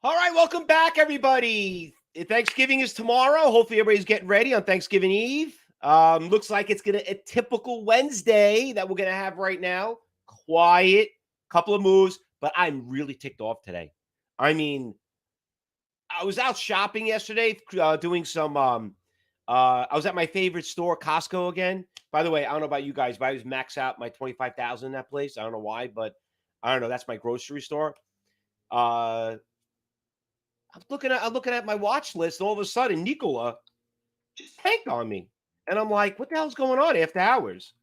All right, welcome back, everybody. Thanksgiving is tomorrow. Hopefully, everybody's getting ready on Thanksgiving Eve. Looks like it's gonna a typical Wednesday that we're gonna have right now. Quiet, couple of moves, but I'm really ticked off today. I mean, I was out shopping yesterday, doing some. I was at my favorite store, Costco, again. By the way, I don't know about you guys, but I was max out my 25,000 in that place. I don't know why, but I don't know. That's my grocery store. Uh, I'm looking at my watch list, and all of a sudden, Nikola just tanked on me, and I'm like, "What the hell's going on after hours?"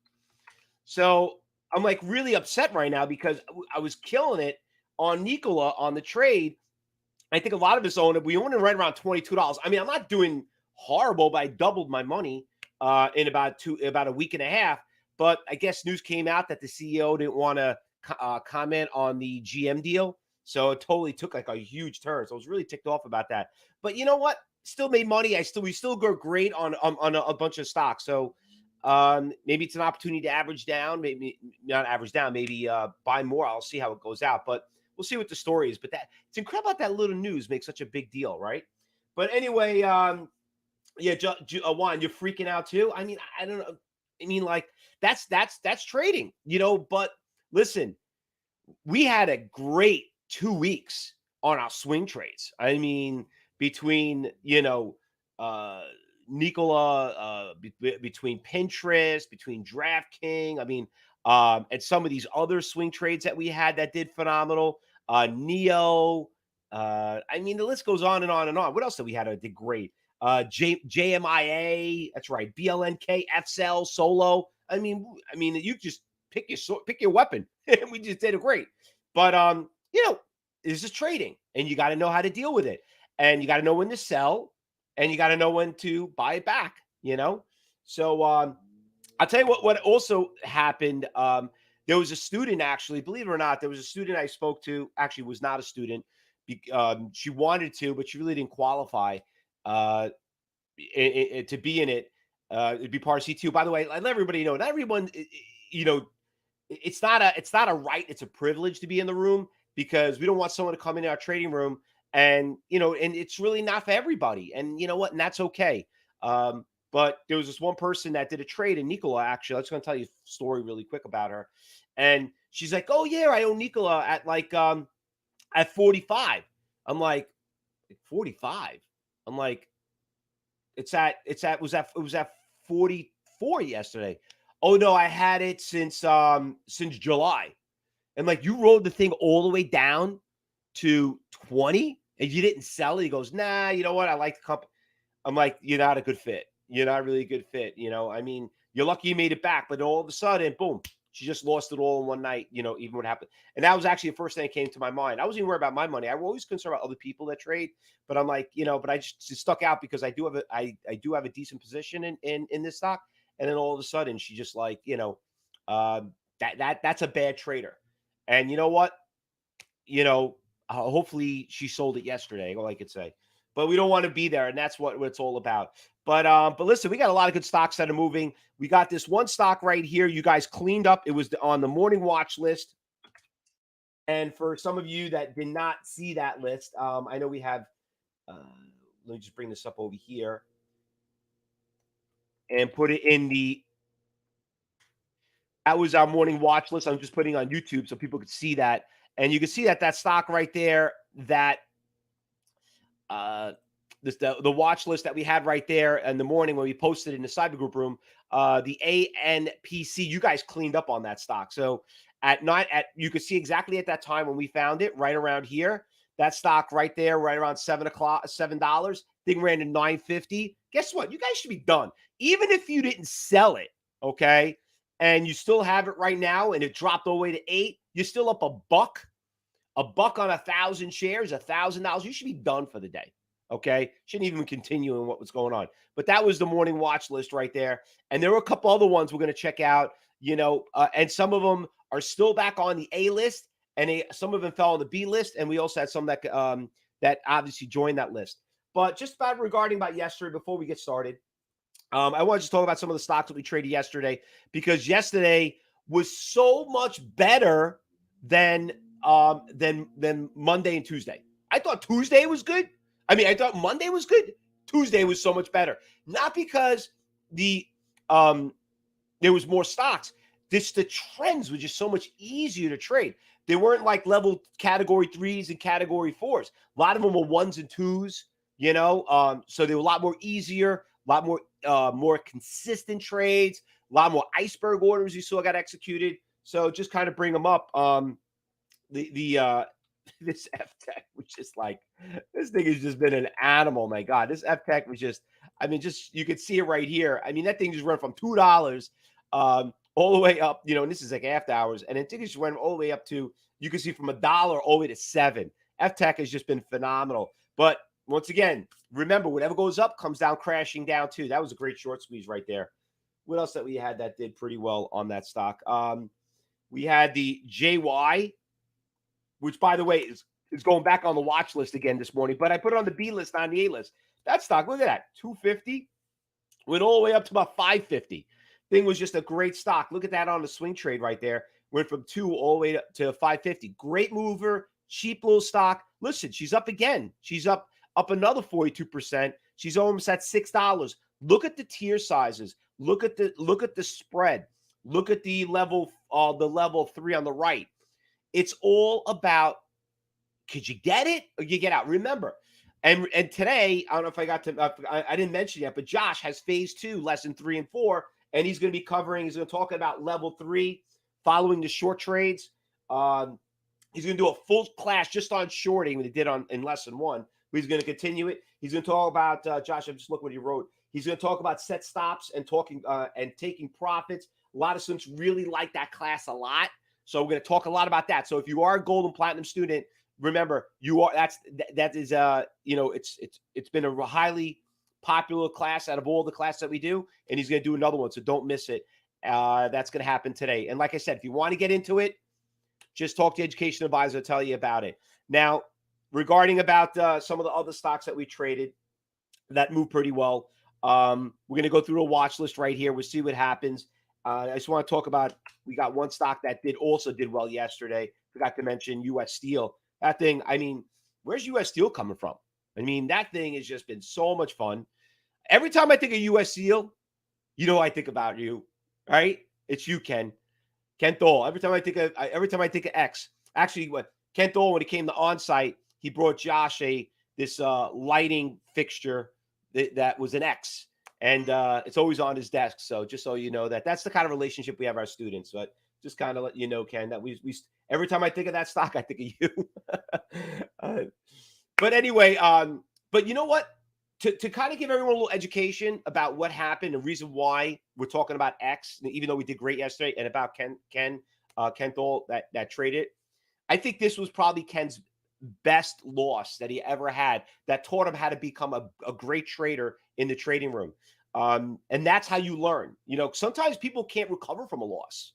So I'm like really upset right now because I was killing it on Nikola on the trade. I think a lot of us own it. We own it right around $22. I mean, I'm not doing horrible, but I doubled my money in about a week and a half. But I guess news came out that the CEO didn't want to comment on the GM deal, so it totally took like a huge turn. So I was really ticked off about that. But you know what? Still made money. We still go great on a bunch of stocks. So maybe it's an opportunity to average down, maybe not average down, maybe buy more. I'll see how it goes out, but we'll see what the story is. But that it's incredible that little news makes such a big deal, right? But anyway, yeah, Juan, you're freaking out too. I mean, I don't know. I mean, like that's trading, But listen, we had a great 2 weeks on our swing trades. I mean, between uh Nikola, between Pinterest, between DraftKings, I mean, and some of these other swing trades that we had that did phenomenal. Neo, I mean, the list goes on and on and on. What else did we had that did great? JMIA, that's right, BLNK, FCell, Solo. I mean, you just pick your weapon. We just did it great. But this is trading, and you got to know how to deal with it, and you got to know when to sell, and you got to know when to buy it back. So I'll tell you what also happened. There was a student, actually, believe it or not, there was a student I spoke to. Actually, was not a student. She wanted to, but she really didn't qualify uh, to be in it. It'd be part of CTU. By the way, I let everybody know. Not everyone, you know, it's not a right. It's a privilege to be in the room because we don't want someone to come in our trading room and it's really not for everybody. And you know what? And that's okay. But there was this one person that did a trade in Nikola. Actually, I'm just going to tell you a story really quick about her. And she's like, "Oh yeah, I own Nikola at at 45." I'm like, 45. I'm like, it was at 44 yesterday. Oh no, I had it since July. And like, you rode the thing all the way down to 20 and you didn't sell it. He goes, "Nah, you know what? I like the company." I'm like, "You're not a good fit. You're not really a good fit." I mean, you're lucky you made it back, but all of a sudden, boom, she just lost it all in one night, even what happened. And that was actually the first thing that came to my mind. I wasn't even worried about my money. I was always concerned about other people that trade, but I'm like, but I just stuck out because I do have a decent position in this stock. And then all of a sudden she just like, that's a bad trader. And you know what? Hopefully she sold it yesterday, all I could say. But we don't want to be there, and that's what it's all about. But listen, we got a lot of good stocks that are moving. We got this one stock right here. You guys cleaned up. It was on the morning watch list. And for some of you that did not see that list, I know we have. Let me just bring this up over here and put it in the. That was our morning watch list. I'm just putting on YouTube so people could see that, and you can see that stock right there. That the watch list that we had right there in the morning when we posted in the cyber group room, the ANPC, you guys cleaned up on that stock. So you could see exactly at that time when we found it, right around here, that stock right there, right around $7. Thing ran to 950. Guess what? You guys should be done. Even if you didn't sell it, okay, and you still have it right now, and it dropped all the way to 8, you're still up a buck on 1,000 shares, $1,000. You should be done for the day. Okay. Shouldn't even continue in what was going on. But that was the morning watch list right there. And there were a couple other ones we're going to check out, and some of them are still back on the A list, and some of them fell on the B list. And we also had some that obviously joined that list. But just regarding yesterday, before we get started, I want to just talk about some of the stocks that we traded yesterday, because yesterday was so much better than Monday and Tuesday. I thought Tuesday was good. I mean, I thought Monday was good. Tuesday was so much better. Not because the there was more stocks. The trends were just so much easier to trade. They weren't like level category 3s and category 4s. A lot of them were 1s and 2s, so they were a lot more easier, a lot more consistent trades, a lot more iceberg orders you saw got executed. So just kind of bring them up. This F Tech was just like, this thing has just been an animal. My God, this F Tech was just, I mean, just you could see it right here. I mean, that thing just went from $2 all the way up, and this is like after hours, and then tickets went all the way up to, you can see from $1 all the way to $7. F Tech has just been phenomenal. But once again, remember, whatever goes up comes down crashing down too. That was a great short squeeze right there. What else that we had that did pretty well on that stock? We had the JY, which, by the way, is going back on the watch list again this morning. But I put it on the B list, on the A list. That stock, look at that, 250, went all the way up to about 550. Thing was just a great stock. Look at that on the swing trade right there. Went from 2 all the way to 550. Great mover, cheap little stock. Listen, she's up again. She's up another 42%. She's almost at $6. Look at the tier sizes. Look at the spread. Look at the level 3 on the right. It's all about, could you get it or you get out? Remember, and today, I don't know if I got to, I didn't mention yet, but Josh has phase 2, lesson 3 and 4, and he's going to be he's going to talk about level 3 following the short trades. He's going to do a full class just on shorting what he did in lesson 1. He's going to continue it. He's going to talk about, Josh, I'm just looking what he wrote. He's going to talk about set stops and and taking profits. A lot of students really like that class a lot. So we're going to talk a lot about that. So if you are a gold and platinum student, remember, that is it's been a highly popular class out of all the classes that we do, and he's going to do another one, so don't miss it. That's going to happen today. And like I said, if you want to get into it, just talk to the education advisor, tell you about it. Now, regarding about some of the other stocks that we traded that moved pretty well, we're going to go through a watch list right here. We'll see what happens. I just want to talk about, we got one stock that also did well yesterday. Forgot to mention U.S. Steel. That thing, I mean, where's U.S. Steel coming from? I mean, that thing has just been so much fun. Every time I think of U.S. Steel, I think about you, right? It's you, Ken Thole. Every time I think of X, actually, Ken Thole, when he came to on-site, he brought Josh this lighting fixture that was an X. And it's always on his desk. So just so you know that's the kind of relationship we have with our students. But just kind of let you know, Ken, that we every time I think of that stock, I think of you. But anyway, but you know what? To kind of give everyone a little education about what happened, the reason why we're talking about X, even though we did great yesterday, and about Ken Thole that traded. I think this was probably Ken's best loss that he ever had, that taught him how to become a great trader in the trading room. And that's how you learn. Sometimes people can't recover from a loss,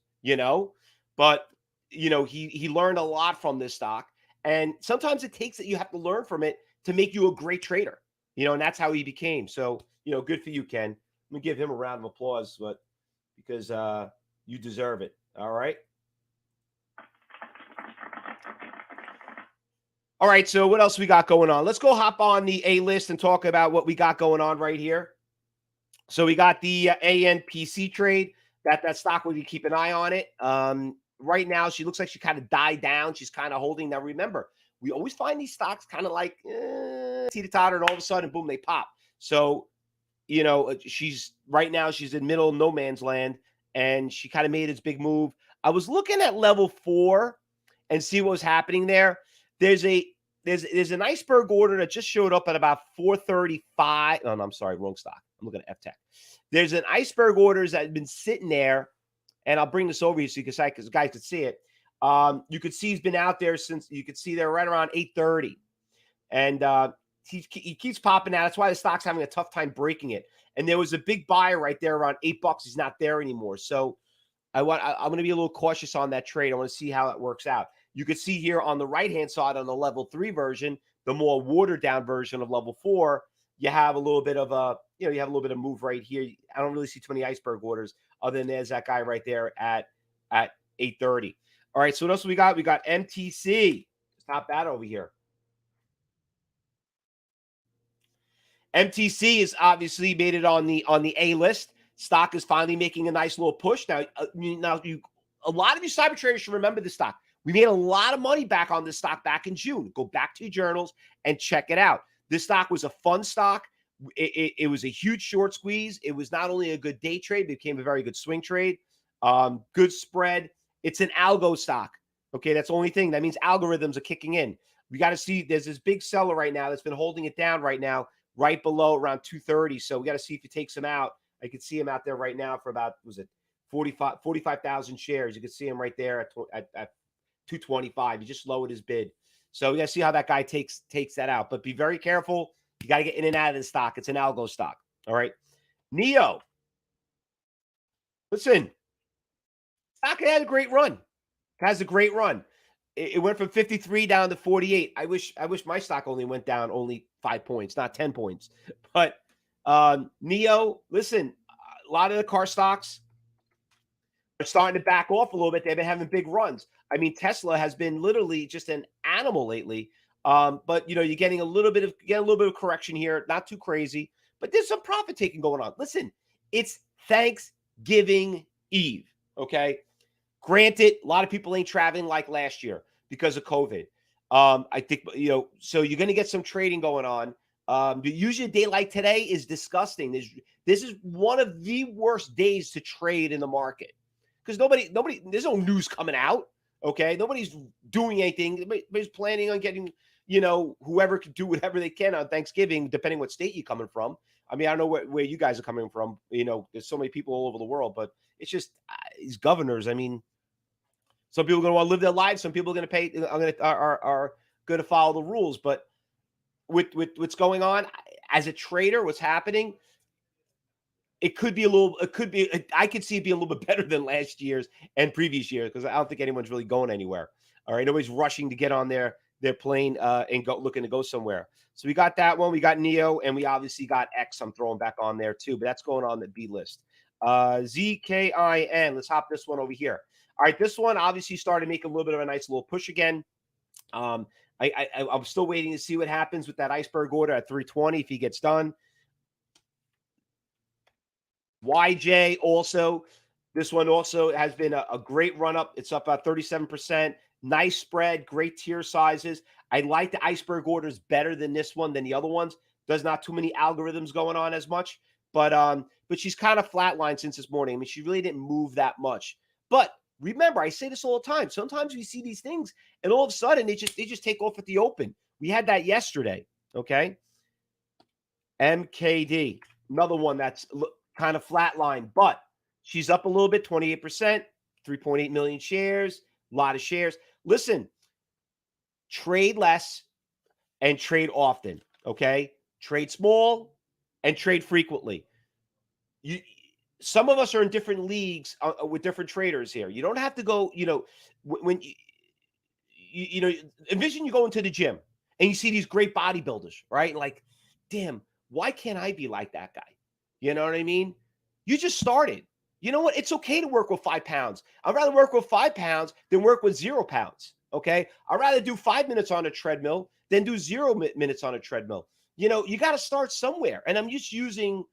but he learned a lot from this stock. And sometimes it takes that you have to learn from it to make you a great trader, and that's how he became. So, good for you, Ken. Let me give him a round of applause, because you deserve it. All right. All right, so what else we got going on? Let's go hop on the A list and talk about what we got going on right here. So we got the ANPC trade. That stock, will you keep an eye on it? Right now, she looks like she kind of died down. She's kind of holding. Now, remember, we always find these stocks kind of like teeter-totter, and all of a sudden, boom, they pop. So, she's in middle no man's land, and she kind of made its big move. I was looking at level 4 and see what was happening there. There's an iceberg order that just showed up at about 435. Oh, no, I'm sorry, wrong stock. I'm looking at FTech. There's an iceberg orders that had been sitting there, and I'll bring this over here so you can guys could see it. You could see he's been out there since, you could see there right around 8:30, and he keeps popping out. That's why the stock's having a tough time breaking it. And there was a big buyer right there around $8. He's not there anymore. So I'm going to be a little cautious on that trade. I want to see how it works out. You could see here on the right-hand side on the level 3 version, the more watered-down version of level 4, you have a little bit of a move right here. I don't really see too many iceberg orders other than there's that guy right there at 8:30. All right, so what else we got? We got MTC. Let's top that over here. MTC is obviously made it on the A list. Stock is finally making a nice little push. Now, a lot of you cyber traders should remember this stock. We made a lot of money back on this stock back in June. Go back to your journals and check it out. This stock was a fun stock. It was a huge short squeeze. It was not only a good day trade, but it became a very good swing trade. Good spread. It's an algo stock. Okay, that's the only thing. That means algorithms are kicking in. We got to see, there's this big seller right now that's been holding it down right now, right below around 230. So we got to see if he takes him out. I could see him out there right now for about, was it 45,000 shares. You can see him right there at 225. He just lowered his bid. So we got to see how that guy takes that out. But be very careful. You got to get in and out of the stock. It's an algo stock. All right. NEO. Listen, stock had a great run. Has a great run. It went from 53 down to 48. I wish my stock only went down only 5 points, not 10 points. But NEO, listen, a lot of the car stocks are starting to back off a little bit. They've been having big runs. I mean, Tesla has been literally just an animal lately. But you're getting a little bit of correction here, not too crazy, but there's some profit taking going on. Listen, it's Thanksgiving Eve. Okay. Granted, a lot of people ain't traveling like last year because of COVID. I think, so you're going to get some trading going on. But usually a day like today is disgusting. This is one of the worst days to trade in the market because nobody, there's no news coming out. Okay. Nobody's doing anything. Nobody's planning on getting, whoever can do whatever they can on Thanksgiving, depending what state you're coming from. I mean, I don't know where you guys are coming from. There's so many people all over the world, but it's just these governors. I mean, some people are going to want to live their lives. Some people are going to pay. Are going to follow the rules. But with what's going on as a trader, what's happening, it could be a little. It could be. I could see it being a little bit better than last year's and previous years because I don't think anyone's really going anywhere. All right, nobody's rushing to get on their plane and go looking to go somewhere. So we got that one. We got NEO, and we obviously got X. I'm throwing back on there too, but that's going on the B list. ZKIN. Let's hop this one over here. All right, this one obviously started making a little bit of a nice little push again. I'm still waiting to see what happens with that iceberg order at 320 if he gets done. YJ also, this one also has been a great run up. It's up about 37%. Nice spread, great tier sizes. I like the iceberg orders better than this one than the other ones. There's not too many algorithms going on as much, but she's kind of flatlined since this morning. I mean, she really didn't move that much, but remember, I say this all the time. Sometimes we see these things, and all of a sudden they just take off at the open. We had that yesterday. Okay, MKD, another one that's kind of flatline, but she's up a little bit, 28%, 3.8 million shares, a lot of shares. Listen, trade less and trade often. Okay, trade small and trade frequently. Some of us are in different leagues with different traders here. You don't have to go, when envision you go into the gym and you see these great bodybuilders, right? And like, damn, why can't I be like that guy? You know what I mean? You just started. You know what? It's okay to work with 5 pounds. I'd rather work with 5 pounds than work with 0 pounds. Okay. I'd rather do 5 minutes on a treadmill than do 0 minutes on a treadmill. You got to start somewhere. And I'm just using,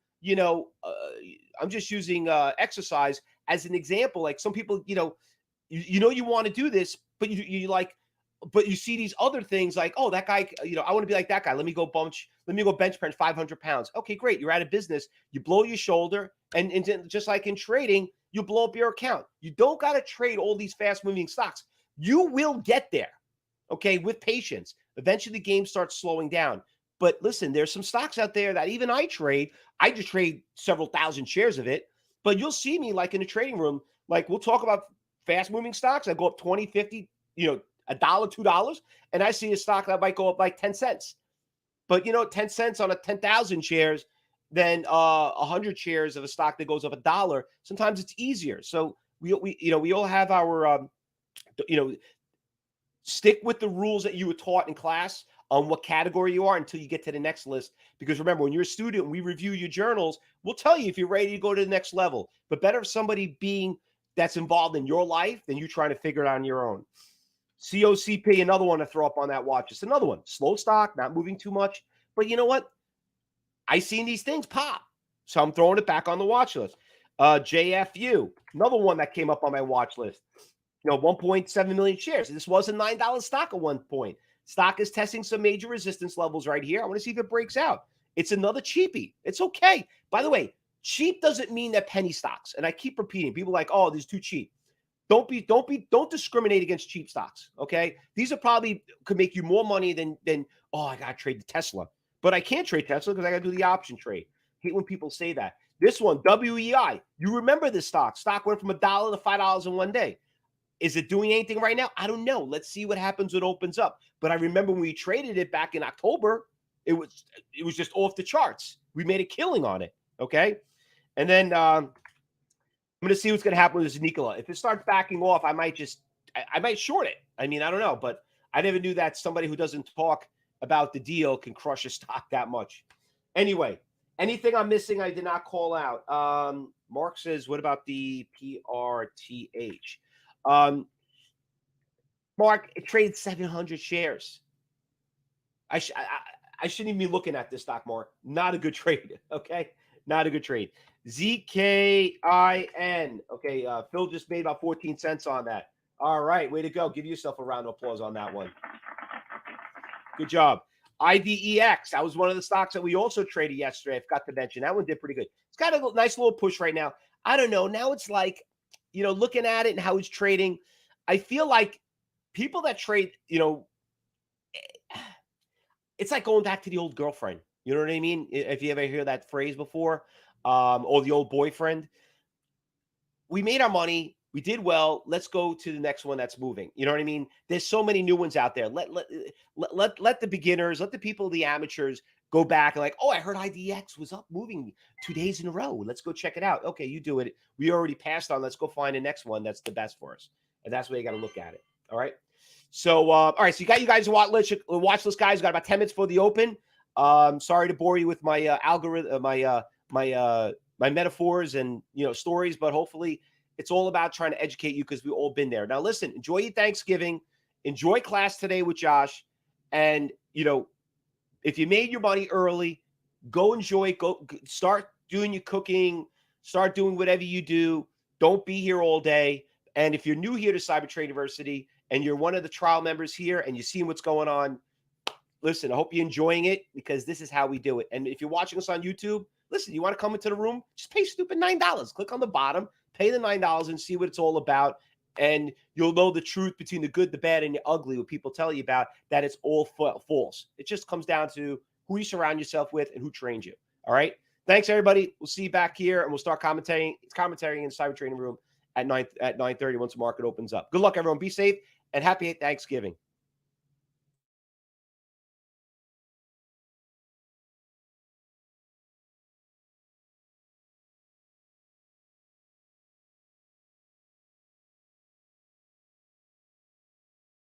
exercise as an example. Like some people, you want to do this, but but you see these other things like, oh, that guy, I want to be like that guy. Let me go bench press 500 pounds. Okay, great. You're out of business. You blow your shoulder. And just like in trading, you blow up your account. You don't got to trade all these fast moving stocks. You will get there. Okay. With patience. Eventually the game starts slowing down. But listen, there's some stocks out there that even I trade. I just trade several thousand shares of it. But you'll see me like in a trading room, like we'll talk about fast moving stocks. I go up 20, 50, $1, $2, and I see a stock that might go up like 10 cents. But 10 cents on a 10,000 shares than 100 shares of a stock that goes up $1. Sometimes it's easier. So we all have our stick with the rules that you were taught in class on what category you are until you get to the next list. Because remember, when you're a student, we review your journals. We'll tell you if you're ready to go to the next level. But better if somebody being that's involved in your life than you trying to figure it out on your own. COCP, another one to throw up on that watch. It's another one. Slow stock, not moving too much. But you know what? I seen these things pop. So I'm throwing it back on the watch list. JFU, another one that came up on my watch list. 1.7 million shares. This was a $9 stock at one point. Stock is testing some major resistance levels right here. I want to see if it breaks out. It's another cheapie. It's okay. By the way, cheap doesn't mean that penny stocks. And I keep repeating, people are like, oh, this is too cheap. Don't discriminate against cheap stocks. Okay. These are probably could make you more money than oh, I gotta trade the Tesla. But I can't trade Tesla because I gotta do the option trade. I hate when people say that. This one, WEI. You remember this stock. Stock went from $1 to $5 in one day. Is it doing anything right now? I don't know. Let's see what happens when it opens up. But I remember when we traded it back in October, it was just off the charts. We made a killing on it. Okay. And then I'm going to see what's going to happen with this Nikola. If it starts backing off, I might short it. I mean, I don't know, but I never knew that somebody who doesn't talk about the deal can crush a stock that much. Anyway, anything I'm missing, I did not call out. Mark says, what about the PRTH? Mark, it traded 700 shares. I shouldn't even be looking at this stock, Mark. Not a good trade. Okay. Not a good trade. ZKIN. Okay. Phil just made about 14 cents on that. All right. Way to go. Give yourself a round of applause on that one. Good job. IDEX. That was one of the stocks that we also traded yesterday. I forgot to mention. That one did pretty good. It's got a nice little push right now. I don't know. Now it's like, looking at it and how it's trading, I feel like people that trade, it's like going back to the old girlfriend. You know what I mean? If you ever hear that phrase before, or the old boyfriend. We made our money. We did well. Let's go to the next one that's moving. You know what I mean? There's so many new ones out there. Let the beginners, let the people, the amateurs go back and like, oh, I heard IDX was up moving 2 days in a row. Let's go check it out. Okay, you do it. We already passed on. Let's go find the next one that's the best for us. And that's where you got to look at it. All right. So, all right. So you got you guys watch list, guys. We got about 10 minutes for the open. Sorry to bore you with my algorithm, my metaphors and stories, but hopefully it's all about trying to educate you because we've all been there. Now, listen, enjoy your Thanksgiving, enjoy class today with Josh, and if you made your money early, go enjoy. Go start doing your cooking, start doing whatever you do. Don't be here all day. And if you're new here to CyberTrade University and you're one of the trial members here and you're seeing what's going on, listen, I hope you're enjoying it because this is how we do it. And if you're watching us on YouTube, listen, you want to come into the room, just pay stupid $9. Click on the bottom, pay the $9 and see what it's all about. And you'll know the truth between the good, the bad, and the ugly, what people tell you about, that it's all false. It just comes down to who you surround yourself with and who trains you. All right. Thanks, everybody. We'll see you back here and we'll start commentating in the cyber training room at 9:30 once the market opens up. Good luck, everyone. Be safe and happy Thanksgiving.